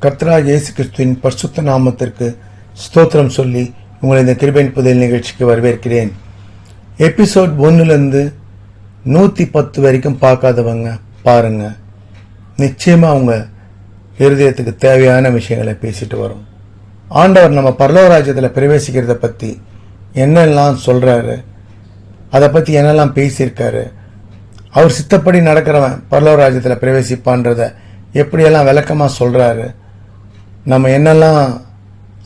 கர்த்தராகிய இயேசு கிறிஸ்துவின் பரிசுத்த நாமத்திற்கு ஸ்தோத்திரம் சொல்லி உங்களை இந்த கிருபையின் புதையல் நிகழ்ச்சிக்கு வரவேற்கிறேன். எபிசோட் 1 110 வரைக்கும் பார்க்காதவங்க பாருங்க. நிச்சயமா அவங்க இருதயத்துக்கு தேவையான விஷயங்களை பேசிட்டு வரும். ஆண்டவர் நம்ம பரலோக ராஜ்யத்தில் பிரவேசிக்கிறத பற்றி என்னெல்லாம் சொல்றாரு, அதை பற்றி என்னெல்லாம் பேசியிருக்காரு, அவர் சித்தப்படி நடக்கிறவன் பரலோக ராஜ்யத்தில் பிரவேசிப்பான்றத எப்படியெல்லாம் விளக்கமாக சொல்றாரு, நம்ம என்னெல்லாம்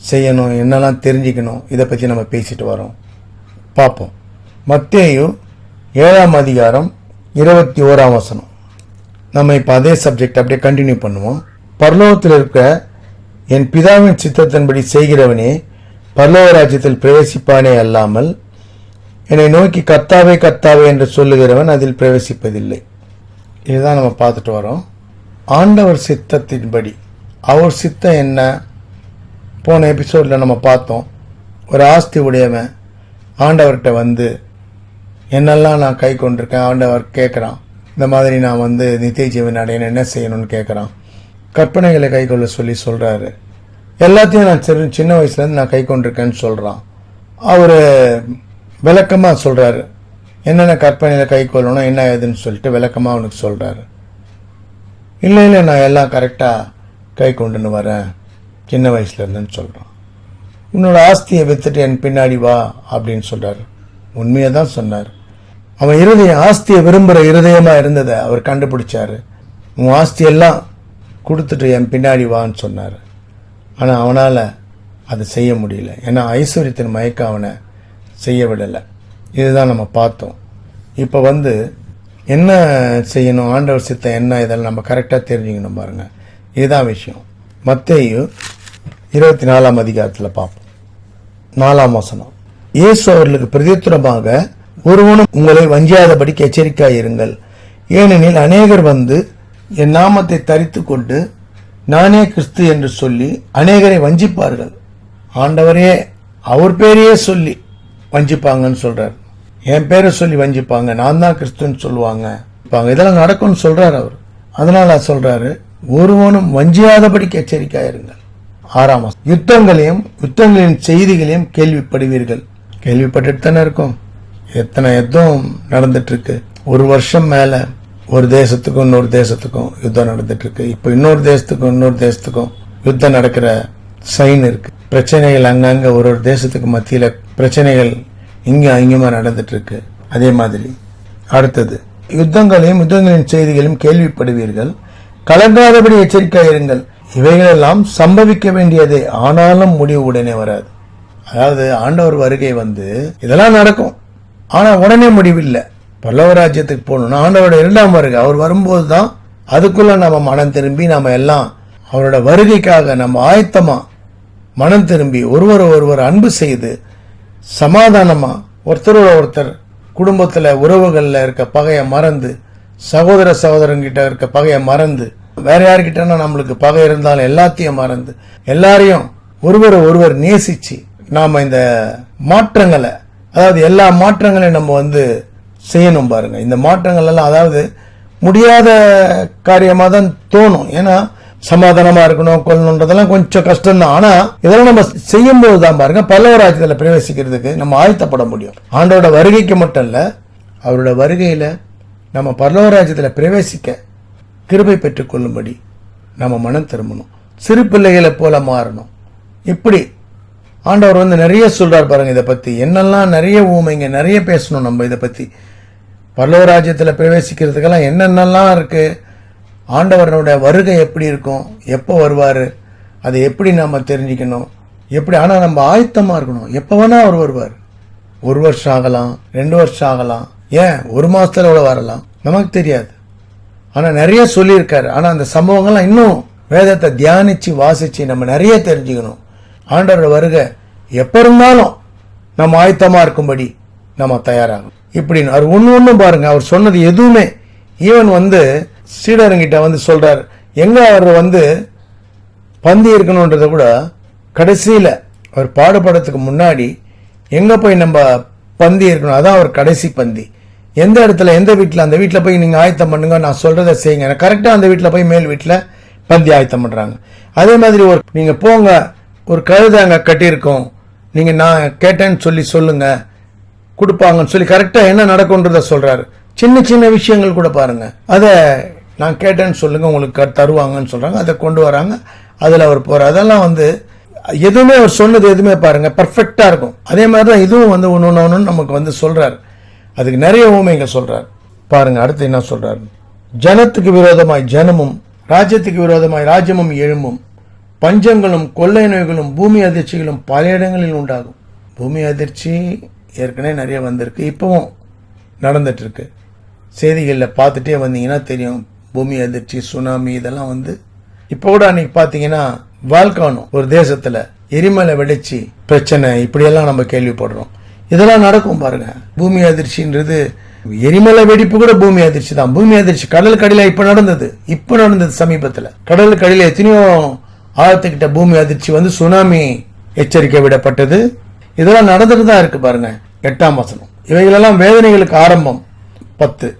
செய்யணும், என்னெல்லாம் தெரிஞ்சுக்கணும், இதை பற்றி நம்ம பேசிட்டு வரோம். பார்ப்போம். மத்தேயு 7ஆம் அதிகாரம் 21ஆம் வசனம். நம்ம இப்போ அதே சப்ஜெக்ட் அப்படியே கண்டினியூ பண்ணுவோம். பரலோகத்தில் இருக்க என் பிதாவின் சித்தத்தின்படி செய்கிறவனே பரலோக ராஜ்யத்தில் பிரவேசிப்பானே அல்லாமல் என்னை நோக்கி கர்த்தாவே கர்த்தாவே என்று சொல்லுகிறவன் அதில் பிரவேசிப்பதில்லை. இதுதான் நம்ம பார்த்துட்டு வரோம். ஆண்டவர் சித்தத்தின்படி, அவர் சித்தம் என்ன? போன எபிசோடில் நம்ம பார்த்தோம். ஒரு ஆஸ்தி உடையவன் ஆண்டவர்கிட்ட வந்து என்னெல்லாம் நான் கை கொண்டிருக்கேன், ஆண்டவர் கேட்குறான். இந்த மாதிரி நான் வந்து நித்திய ஜீவன் அடையணும், என்ன செய்யணும்னு கேட்குறான். கற்பனைகளை கை கொள்ள சொல்லி சொல்கிறாரு. எல்லாத்தையும் நான் சின்ன வயசுலேருந்து நான் கை கொண்டிருக்கேன்னு சொல்கிறான். அவர் விளக்கமாக சொல்கிறாரு, என்னென்ன கற்பனைகளை கை கொள்ளணும், என்ன ஏதுன்னு சொல்லிட்டு விளக்கமாக அவனுக்கு சொல்கிறாரு. இல்லை நான் எல்லாம் கரெக்டாக கை கொண்டுன்னு வரேன் சின்ன வயசுல இருந்துன்னு சொல்கிறான். உன்னோட ஆஸ்தியை வித்துட்டு என் பின்னாடி வா அப்படின்னு சொல்கிறாரு. உண்மையை தான் சொன்னார். அவன் இருதயம் ஆஸ்தியை விரும்புகிற இருதயமாக இருந்ததை அவர் கண்டுபிடிச்சாரு. உன் ஆஸ்தியெல்லாம் கொடுத்துட்டு என் பின்னாடி வான்னு சொன்னார். ஆனால் அவனால் அதை செய்ய முடியல. ஏன்னா ஐஸ்வர்யத்தின் மயக்கம் அவனை செய்ய விடலை. இதுதான் நம்ம பார்த்தோம். இப்போ வந்து என்ன செய்யணும், ஆண்டவர் சித்தம் என்ன, இதெல்லாம் நம்ம கரெக்டாக தெரிஞ்சுக்கணும் பாருங்க. இதுதான் விஷயம். மத்தேயு 24ஆம் அதிகாரத்தில் பார்ப்போம். 4ஆம் வசனம். இயேசு அவர்களுக்கு பிரதியுத்தரமாக, ஒருவனும் உங்களை வஞ்சியாதபடிக்கு எச்சரிக்கையாயிருங்கள். ஏனெனில் அநேகர் வந்து என் நாமத்தை தரித்து கொண்டு நானே கிறிஸ்து என்று சொல்லி அநேகரை வஞ்சிப்பார்கள். ஆண்டவரே அவர் பேரையே சொல்லி வஞ்சிப்பாங்கன்னு சொல்றார். என் பேரை சொல்லி வஞ்சிப்பாங்க, நான் தான் கிறிஸ்துன்னு சொல்லுவாங்க. இதெல்லாம் நடக்கும்னு சொல்றாரு அவர். அதனால சொல்றாரு, ஒருவனும் வஞ்சியாதபடிக்கு எச்சரிக்கையாயிருங்கள். 6ஆம் வசனம். யுத்தங்களின் செய்திகளையும் கேள்விப்படுவீர்கள். கேள்விப்பட்டு தானே இருக்கும். எத்தனை யுத்தம் நடந்துட்டு இருக்கு. ஒரு வருஷம் மேல ஒரு தேசத்துக்கும் இன்னொரு தேசத்துக்கும் யுத்தம் நடந்துட்டு இருக்கு. இப்ப இன்னொரு தேசத்துக்கும் யுத்தம் நடக்கிற சைன் இருக்கு. பிரச்சனைகள் அங்கங்க ஒரு தேசத்துக்கு மத்தியில பிரச்சனைகள் இங்குமா நடந்துட்டு இருக்கு. அதே மாதிரி அடுத்தது, யுத்தங்களின் செய்திகளையும் கேள்விப்படுவீர்கள், கலங்காதபடி எச்சரிக்கையாயிருங்கள். இவைகளெல்லாம் சம்பவிக்க வேண்டியதே, ஆனாலும் முடிவு உடனே வராது. அதாவது ஆண்டவர் வருகை வந்து இதெல்லாம் நடக்கும், ஆனா உடனே முடிவில்லை. பரலோக ராஜ்யத்துக்கு போகணும்னா ஆண்டவரோட 2ஆம் வருகை, அவர் வரும்போது தான் அதுக்குள்ள நம்ம மனம் திரும்பி நம்ம எல்லாம் அவரோட வருகைக்காக நம்ம ஆயத்தமா மனம் திரும்பி ஒருவர் அன்பு செய்து சமாதானமா ஒருத்தரோட ஒருத்தர் குடும்பத்துல உறவுகள்ல இருக்க பகையை மறந்து, சகோதரங்கிட்ட இருக்க பகையை மறந்து, வேற யாருக்கிட்டனா நம்மளுக்கு பகை இருந்தாலும் எல்லாத்தையும் மறந்து எல்லாரையும் ஒருவர் நேசிச்சு நாம இந்த மாற்றங்களை, அதாவது எல்லா மாற்றங்களையும் நம்ம வந்து செய்யணும் பாருங்க. இந்த மாற்றங்கள் எல்லாம் அதாவது முடியாத காரியமா தான் தோணும். ஏன்னா சமாதானமா இருக்கணும், கொள்ளணுன்றதெல்லாம் கொஞ்சம் கஷ்டம் தான். ஆனா இதெல்லாம் நம்ம செய்யும் போதுதான் பாருங்க பரலோக ராஜ்யத்துல பிரவேசிக்கிறதுக்கு நம்ம ஆயத்தப்பட முடியும். ஆண்டோட வருகைக்கு மட்டும் இல்ல, அவரோட வருகையில நம்ம பரலோக ராஜ்யத்துல பிரவேசிக்க கிருபை பெற்றுக் கொள்ளும்படி நம்ம மனம் திரும்பணும், சிறு பிள்ளைகளை போல மாறணும். இப்படி ஆண்டவர் வந்து நிறைய சொல்றார் பாருங்க. இதை பத்தி என்னெல்லாம் நிறைய ஊமைங்க நிறைய பேசணும். நம்ம இதை பத்தி பரலோக ராஜ்யத்துல பிரவேசிக்கிறதுக்கெல்லாம் என்னென்னலாம் இருக்கு, ஆண்டவரோட வருகை எப்படி இருக்கும், எப்போ வருவாரு, அதை எப்படி நம்ம தெரிஞ்சுக்கணும், எப்படி. ஆனா நம்ம ஆயத்தமா இருக்கணும். எப்ப வேணா அவர் வருவார். 1 வருஷம் ஆகலாம், 2 வருஷம் ஆகலாம், ஏன் 1 மாசத்துல கூட வரலாம், நமக்கு தெரியாது. ஆனா நிறைய சொல்லியிருக்காரு. ஆனா அந்த சம்பவங்கள்லாம் இன்னும் வேதத்தை தியானிச்சு வாசிச்சு நம்ம நிறைய தெரிஞ்சுக்கணும். ஆண்டவரோட வருகை எப்ப இருந்தாலும் நம்ம ஆயத்தமா இருக்கும்படி நம்ம தயாராகும். இப்படின்னு அவர் ஒண்ணு பாருங்க. அவர் சொன்னது எதுவுமே, ஈவன் வந்து சீடருங்கிட்ட வந்து சொல்றாரு, எங்க அவர் வந்து பந்தி இருக்கணும்ன்றத கூட கடைசியில அவர் பாடுபடத்துக்கு முன்னாடி எங்க போய் நம்ம பந்தி இருக்கணும், அதான் அவர் கடைசி பந்தி. எந்த இடத்துல எந்த வீட்டில், அந்த வீட்டில் போய் நீங்கள் ஆயத்தம் பண்ணுங்க, நான் சொல்றதை செய்யுங்க. கரெக்டாக அந்த வீட்டில் போய் மேல் வீட்டில் பந்தி ஆயத்தம் பண்ணுறாங்க. அதே மாதிரி நீங்க போங்க, ஒரு கழுதை அங்க கட்டியிருக்கோம், நீங்க நான் கேட்டேன்னு சொல்லி சொல்லுங்க, கொடுப்பாங்கன்னு சொல்லி கரெக்டா என்ன நடக்கும்ன்றத சொல்றாரு. சின்ன சின்ன விஷயங்கள் கூட பாருங்க, அத நான் கேட்டேன்னு சொல்லுங்க உங்களுக்கு தருவாங்கன்னு சொல்றாங்க, அதை கொண்டு வராங்க, அதுல அவர் போற அதெல்லாம் எதுவுமே அவர் சொன்னது எதுவுமே பாருங்க பர்ஃபெக்டா இருக்கும். அதே மாதிரிதான் இதுவும் ஒன்னு நமக்கு சொல்றாரு. அதுக்கு நிறைய ஊமைங்க சொல்றாரு பாருங்க. அடுத்து என்ன சொல்றாரு, ஜனத்துக்கு விரோதமாய் ஜனமும் ராஜ்யத்துக்கு விரோதமாய் ராஜ்யமும் எழும்பும், பஞ்சங்களும் கொள்ளை நோய்களும் பூமி அதிர்ச்சிகளும் பல இடங்களில் உண்டாகும். பூமி அதிர்ச்சி ஏற்கனவே நிறைய வந்திருக்கு, இப்பவும் நடந்துட்டு இருக்கு. செய்திகளில் பார்த்துட்டே வந்தீங்கன்னா தெரியும், பூமி அதிர்ச்சி சுனாமி இதெல்லாம் இப்ப கூட அன்னைக்கு பாத்தீங்கன்னா வால்கானோ ஒரு தேசத்துல எரிமலை வெடிச்சு பிரச்சனை, இப்படியெல்லாம் நம்ம கேள்விப்படுறோம். இதெல்லாம் நடக்கும் பாருங்க. பூமி அதிர்ச்சின்றது எரிமலை வெடிப்பு கூட பூமி அதிர்ச்சி தான். பூமி அதிர்ச்சி கடலுக்கடியில இப்ப நடந்தது சமீபத்துல. கடலுக்கடியில எத்தனையோ ஆழத்துக்கிட்ட பூமி அதிர்ச்சி சுனாமி எச்சரிக்கை விடப்பட்டது. இதெல்லாம் நடந்துட்டு தான் இருக்கு பாருங்க. 8ஆம் வசனம், இவைகளெல்லாம் வேதனைகளுக்கு ஆரம்பம். 10,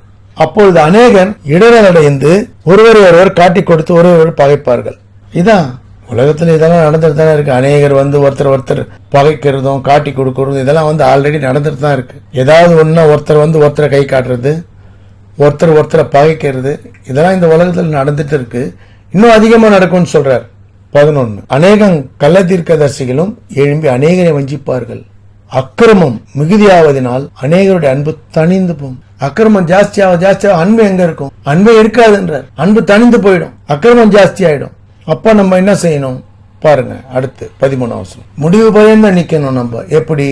அப்பொழுது அநேகர் இடரடைந்து ஒருவர் காட்டிக் கொடுத்து ஒருவர் பகைப்பார்கள். இதான் உலகத்துல இதெல்லாம் நடந்துட்டு தானே இருக்கு. அநேகர் ஒருத்தர் பகைக்கிறதும் காட்டி கொடுக்கறதும் இதெல்லாம் ஆல்ரெடி நடந்துட்டு தான் இருக்கு. ஏதாவது ஒண்ணு ஒருத்தரை கை காட்டுறது, ஒருத்தரை பகைக்கிறது, இதெல்லாம் இந்த உலகத்துல நடந்துட்டு இருக்கு. இன்னும் அதிகமா நடக்கும்னு சொல்றார். 11, அநேகம் கள்ளதீர்க்கதரிசிகளும் எழும்பி அநேகரை வஞ்சிப்பார்கள். அக்கிரமம் மிகுதியாவதினால் அநேகருடைய அன்பு தணிந்து போகும். அக்கிரமம் ஜாஸ்தியாக அன்பு எங்க இருக்கும்? அன்பே இருக்காதுன்றார். அன்பு தணிந்து போயிடும், அக்கிரமம் ஜாஸ்தி ஆயிடும். அப்ப நம்ம என்ன செய்யணும் பாருங்க. அடுத்து 13ஆம் வசனம், முடிவு பயந்து நிக்கணும். நம்ம எப்படி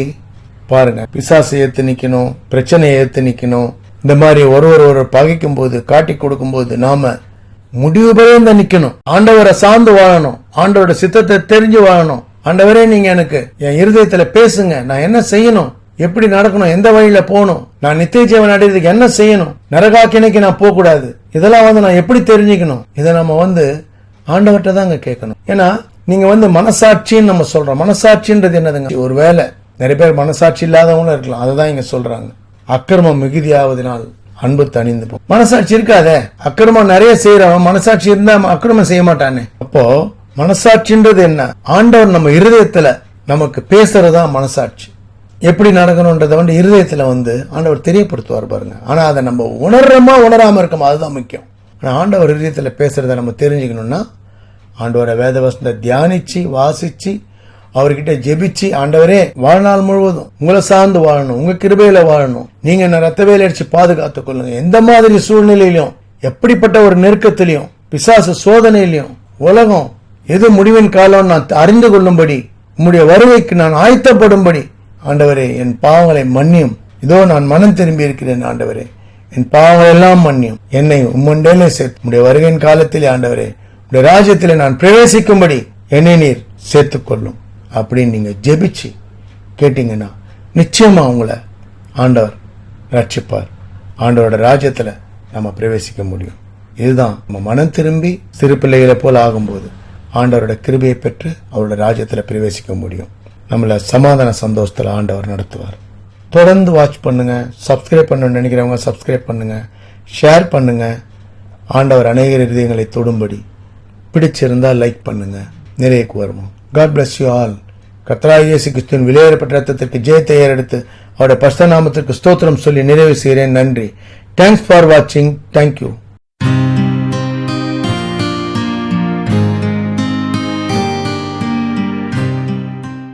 பாருங்க, பிசாசை ஏத்து நிக்கணும், பிரச்சனையை ஏத்து நிக்கணும். இந்த மாதிரி ஒரு பகைக்கும் போது காட்டி கொடுக்கும் போது நாம முடிவு பயந்து நிக்கணும். ஆண்டவரை சார்ந்து வாழணும், ஆண்டவரோட சித்தத்தை தெரிஞ்சு வாழணும். ஆண்டவரே நீங்க எனக்கு என் இருதயத்துல பேசுங்க, நான் என்ன செய்யணும், எப்படி நடக்கணும், எந்த வழியில போகணும், நான் நித்திய ஜீவன் அடைறதுக்கு என்ன செய்யணும், நரகாக்கினைக்கு நான் போக கூடாது, இதெல்லாம் நான் எப்படி தெரிஞ்சுக்கணும், இதை நம்ம ஆண்டவர்கிட்ட தாங்க கேட்கணும். ஏன்னா நீங்க மனசாட்சின்னு நம்ம சொல்றோம். மனசாட்சின்றது என்னதுங்க? ஒரு வேலை நிறைய பேர் மனசாட்சி இல்லாதவங்களும் இருக்கலாம். அதுதான் இங்க சொல்றாங்க. அக்கிரமம் மிகுதியாவதினால் அன்பு தணிந்து போகும். மனசாட்சி இருக்காதே, அக்கிரமம் நிறைய செய்யறவன் மனசாட்சி இருந்தா அக்கிரமம் செய்ய மாட்டானே. அப்போ மனசாட்சின்றது என்ன? ஆண்டவர் நம்ம இருதயத்துல நமக்கு பேசுறதா மனசாட்சி. எப்படி நடக்கணும்ன்றத இருதயத்துல ஆண்டவர் தெரியப்படுத்துவார் பாருங்க. ஆனா அதை நம்ம உணர்றோமா உணராம இருக்கோமா, அதுதான் முக்கியம். ஆனா ஆண்டவர் இருதயத்துல பேசுறத நம்ம தெரிஞ்சுக்கணும்னா ஆண்டவரை வேத வசனத்தை தியானிச்சு வாசிச்சு அவர்கிட்ட ஜெபிச்சு, ஆண்டவரே வாழ்நாள் முழுவதும் உங்களை சார்ந்து வாழணும், உங்க கிருபையில வாழணும், நீங்க என்ன ரத்த வேலை அடிச்சு பாதுகாத்துக் கொள்ளுங்க. எந்த மாதிரி சூழ்நிலையிலும், எப்படிப்பட்ட ஒரு நெருக்கத்திலையும், பிசாசு சோதனையிலையும், உலகம் எது முடிவின் காலம் நான் அறிந்து கொள்ளும்படி, உம்முடைய வருகைக்கு நான் ஆயத்தப்படும்படி ஆண்டவரே என் பாவங்களை மன்னியும். இதோ நான் மனம் திரும்பி இருக்கிறேன் ஆண்டவரே, என் பாவங்கள் எல்லாம் மன்னியும், என்னை உம்மண்டேலே சேர்த்து உடைய வருகையின் காலத்திலே ஆண்டவரே உடைய ராஜ்யத்திலே நான் பிரவேசிக்கும்படி என்னை நீர் சேர்த்துக்கொள்ளும் அப்படின்னு நீங்க ஜெபிச்சு கேட்டீங்கன்னா நிச்சயமா உங்களை ஆண்டவர் ரட்சிப்பார். ஆண்டவரோட ராஜ்யத்துல நம்ம பிரவேசிக்க முடியும். இதுதான் நம்ம மனம் திரும்பி சிறு பிள்ளைகளை போல ஆகும்போது ஆண்டவரோட கிருபையை பெற்று அவரோட ராஜ்யத்துல பிரவேசிக்க முடியும். நம்மள சமாதான சந்தோஷத்துல ஆண்டவர் நடத்துவார். தொடர்ந்து வாட்ச் பண்ணுங்க. சப்ஸ்கிரைப் பண்ணணும்னு நினைக்கிறவங்க சப்ஸ்கிரைப் பண்ணுங்க, ஷேர் பண்ணுங்க. ஆண்டவர் அநேகர் இருதயங்களை தொடும்படி பிடிச்சிருந்தா லைக் பண்ணுங்க. நிறையக்கு வருவோம். God bless you all. கர்த்தராகிய இயேசு கிறிஸ்துவின் விலையேறப்பட்ட ரத்தத்திற்கு ஜெயத்தை ஏறெடுத்து அவருடைய பரிசுத்த நாமத்திற்கு ஸ்தோத்திரம் சொல்லி நிறைவு செய்கிறேன். நன்றி. தேங்க்ஸ் ஃபார் வாட்சிங். தேங்க்யூ.